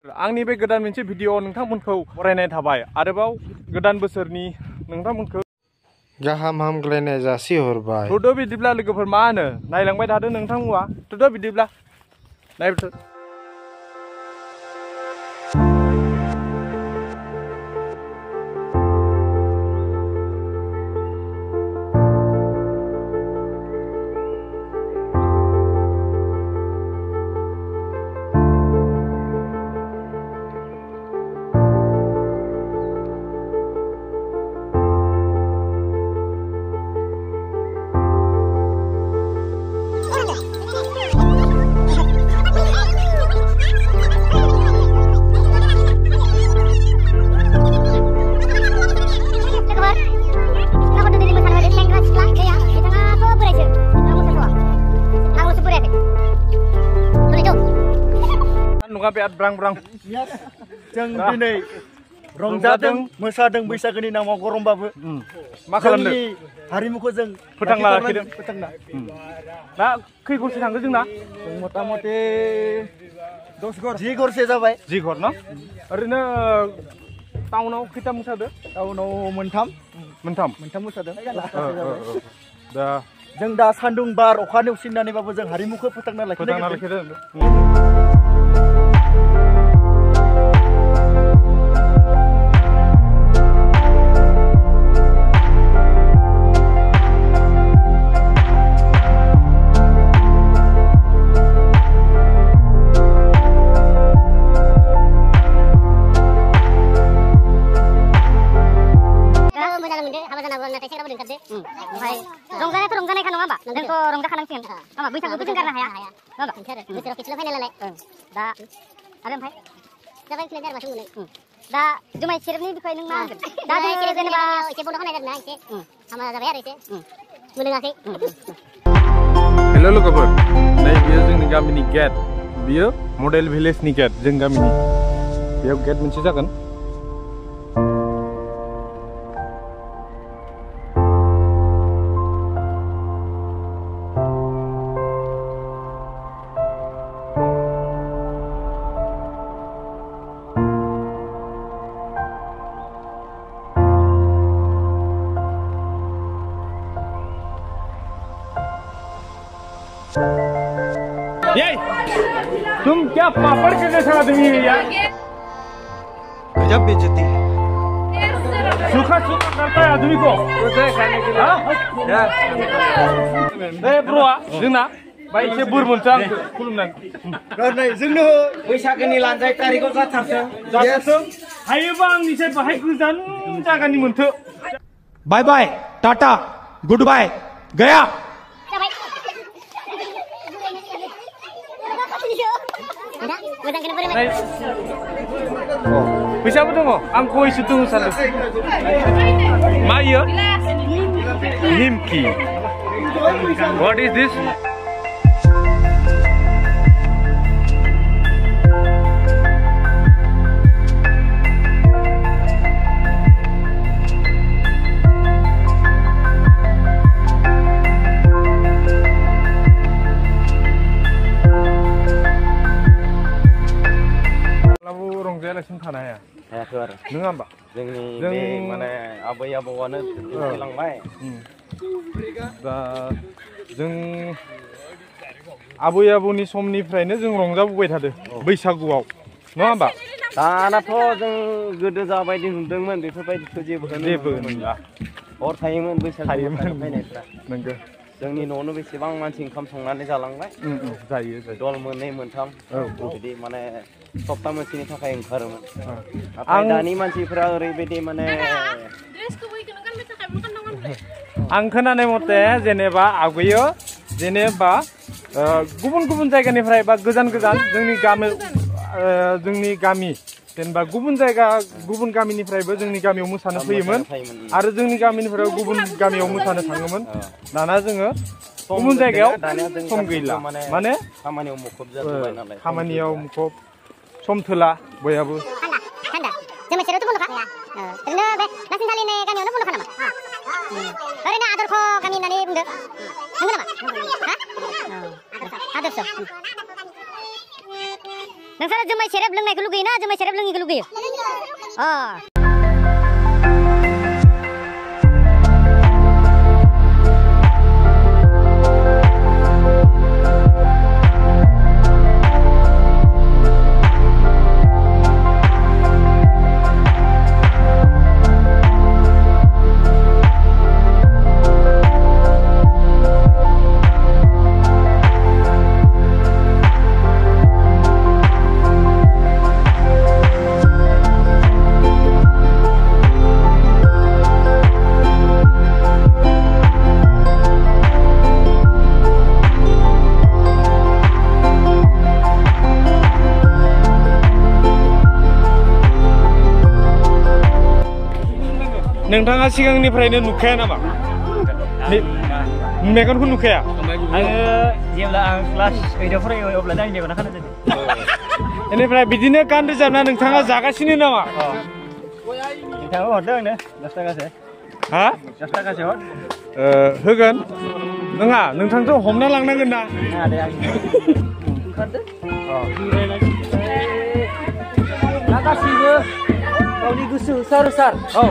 आंनि बे गोदान मोनसे भिडिअ नोंथांमोनखौ बरायनाय थाबाय आरोबाव गोदान बोसोरनि नोंथांमोनखौ गाहाम हामग्लायनाय जासिहरबाय। थुदो बिदिब्ला लोगोफोर मा होनो नायलांबाय थादो नोंथांमोना थुदो बिदिब्ला नायदो। बिराद ब्रां-ब्रां जों दिनै रंजादों मोसादों बैसागोनि नामाव गरमबाबो मा खालामदों हारिमुखौ जों फोथांना लाखिदों दा खै गरसे थांदों जोंना मथा मथि 10 घर 10 गरसे जाबाय 10 घर न ओरैनो टाउनाव खैथा मोसादों टाउनाव मोनथाम मोसादों दा जों दा सान्दुं बार अखा नेवसिनानैबाबो जों हारिमुखौ फोथांना लाखिदों। रंजानायाथ' रंजानायखा नङा होमबा जोंथ' रंजाखानांसिगोन होमबा बैसागुखौ जों गारनो हाया नङा होमबा बोसोराव खेबसेल' फैनाय नालाय दा आरो ओमफ्राय जाबाय फिल्म देरबासो मोनो दा जुमाय सेरेबनि बिखय नों मा होनगोन दा जों जेनेबा एसे बन्द खालामनाय जादोंना एसे हामा जाबाय आरो एसे मोनलोङाखै। हेल' लोगोफोर नै बियो जोंनि गामिनि गेट बियो मडेल भिलेजनि गेट जों गामिनि बेयाव गेट मोनसे जागोन। तुम क्या पापड़ के जैसा आदमी है यार गजब बेइज्जती है सूखा सूखा करता है आदमी को खाने के लिए ब्रो जोंना बाय एसे बोर मोनथों आंखौ खुलुमनानै जोंनो बैसागोनि लानजाय तारिखआव जाथारथों हायोबा आंनिसाय बाहाय गोजान जायगानि मोनथो। बाय बाय टाटा गुड बाय गया। फैसाबो दङ आं गयसो दङ सानदों मा इयो निमकि व्हाट इज दिस रंजायालासिनो थानो हायाखै आरो नङा होमबा जोंनि माने आबै आबौआनो दिन्थिलांबाय दा जों आबै आबौनि समनिफ्रायनो जों रंजाबोबाय थादों बैसागुआव नङा होमबा दानाथ' जों गोदो जाबायदि नुदोंमोन बेफोरबायदिखौ जेबो नंला हर थायोमोन बैसागु फैनायफ्रा नंगौ जोंनि न'आवनो बेसेबां मानसि ओंखाम संनानै जालांबाय जायो दल मोननै मोनथाम बिदि माने सप्ता मोनसेनि थाखाय ओंखारोमोन नाथाय दानि मानसिफोरा ओरैबायदि माने आं खोनानाय मथे जेनेबा आवगायो जेनेबा गुबुन गुबुन जायगानिफ्राय बा गोजान गोजान जोंनि गामि जेनेबा गुबुन जायगा गुबुन गामिनिफ्रायबो जोंनि गामियाव मोसानो फैयोमोन आरो जोंनि गामिनिफ्राय गुबुन गामियाव मोसानो थाङोमोन दाना जोङो गुबुन जायगायाव सम गैला माने खामानियाव मुखुब जाजोबबाय नालाय खामानियाव मुखुब सम थोला बयहाबो जुमाय सेरेबथ' बन्द'खा ओरैनो बे नासिनसालिनि गामियावनो बन्द'खा नामा ओरैनो आदर्श गामि होननानै बुंदो नंगौ नामा आदर्श नोंसोर जुमाय सेरेब लोंनायखौ लुगैयो ना जुमाय सेरेब लोङिखौ लुगैयो? नोंथाङा सिगांनिफ्रायनो नुखाया नामा? मेगनखौ नुखाया? आङो जेब्ला आं क्लास 8 आव फरायो अब्ला आंनि मेगना खाना जादों। बेनिफ्राय बिदिनो गान रोजाबना नोंथाङा जागासिनो नामा? नोंथाङा हरदों आंनो 10 थाखासो। हा? 10 थाखासो हर। होगोन। नङा नोंथांथ' हमना लांनांगोन ना? दे आं ओंखारदो। गासैबो गावनि गोसो होसार औ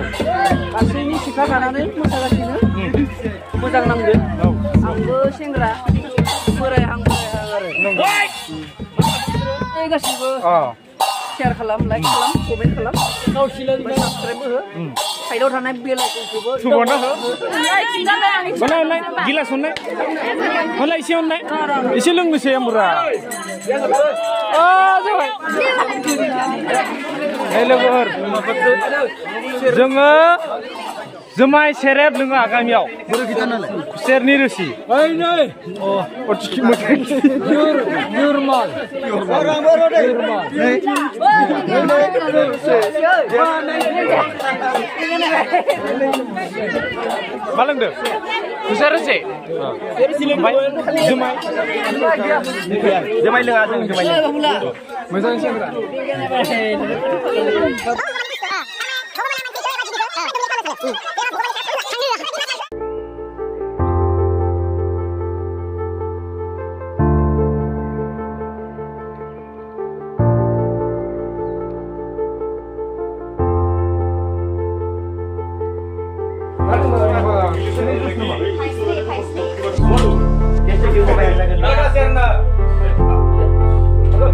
गासैनि सिखा गानानै मोसागासिनो मोजां नांदों। आंबो सेंग्रा बोरायहां आरो गासिबो शेयार खालाम लाइक खालाम कमेन्ट खालाम साबस्क्राइबबो हो साइडआव थानाय बेल आइकनखौबो थुबरना हो अनलाय गिलास अनलाय एसे अनलाय एसे लोंनोसै आमब्रा जाबाय लोगोफोर जोङो जुमाय सेरेब लोङा गामियाव खुसेरनि रोसि मा लोंदों खुसेर रोसि जुमाय लोङा जों जुमाय मोजां सेंग्रा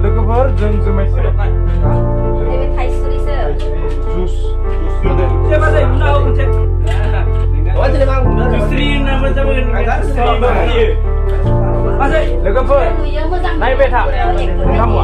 लोगोफोर जों जुमाय सेरेब जुस लोगोफोर नायबाय था नोंथांमोना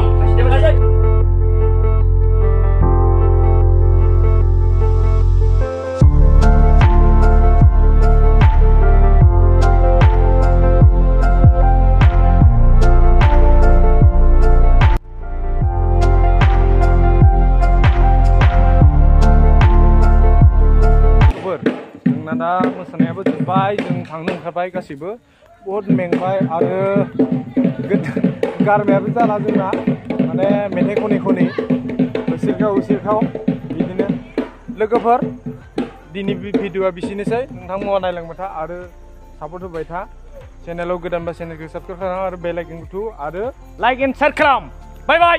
दा मोसानायाबो जोब्बाय जों थांनो ओंखारबाय गासैबो बहुत मेंबाय आरो गारमायाबो जाला जोंना माने मेथाइ खनै खनै उसिरखाव बिदिनो लोगोफोर दिनै भिडिअआ बिसिनोसै नोंथांमोना नायलांबाय था आरो सापर्ट होबाय था चेनेलाव गोदानबा चेनेलखौ साबस्क्राइब खालाम आरो बेल आइकनखौ थु आरो लाइक एन्ड शेयार खालाम बाय बाय।